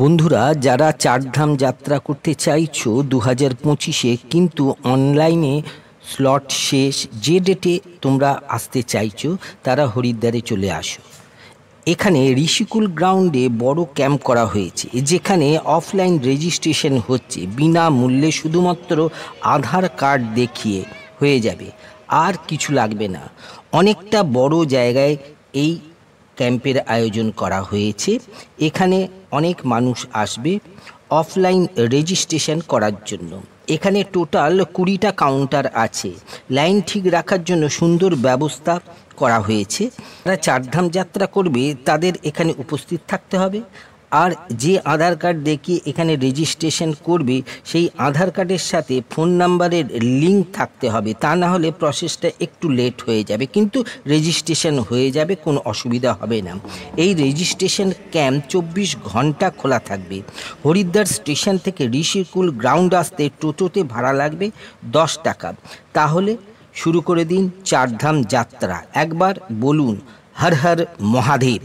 বন্ধুরা, যারা চারধাম যাত্রা করতে চাইছো 2025-এ, কিন্তু অনলাইনে স্লট শেষ, যে ডেটে তোমরা আসতে চাইছো তারা হরিদ্বারে চলে আসো। এখানে ঋষিকুল গ্রাউন্ডে বড় ক্যাম্প করা হয়েছে, যেখানে অফলাইন রেজিস্ট্রেশন হচ্ছে বিনামূল্যে। শুধুমাত্র আধার কার্ড দেখিয়ে হয়ে যাবে, আর কিছু লাগবে না। অনেকটা বড় জায়গায় এই ক্যাম্পের আয়োজন করা হয়েছে। এখানে অনেক মানুষ আসবে অফলাইন রেজিস্ট্রেশন করার জন্য। এখানে টোটাল 20টা কাউন্টার আছে। লাইন ঠিক রাখার জন্য সুন্দর ব্যবস্থা করা হয়েছে। যারা চারধাম যাত্রা করবে তাদের এখানে উপস্থিত থাকতে হবে, আর যে আধার কার্ড দেখিয়ে এখানে রেজিস্ট্রেশন করবে সেই আধার কার্ডের সাথে ফোন নাম্বারের লিঙ্ক থাকতে হবে। তা না হলে প্রসেসটা একটু লেট হয়ে যাবে, কিন্তু রেজিস্ট্রেশন হয়ে যাবে, কোনো অসুবিধা হবে না। এই রেজিস্ট্রেশন ক্যাম্প 24 ঘন্টা খোলা থাকবে। হরিদ্বার স্টেশন থেকে ঋষিকুল গ্রাউন্ড আসতে টোটোতে ভাড়া লাগবে 10 টাকা। তাহলে শুরু করে দিন চারধাম যাত্রা। একবার বলুন হর হর মহাদেব।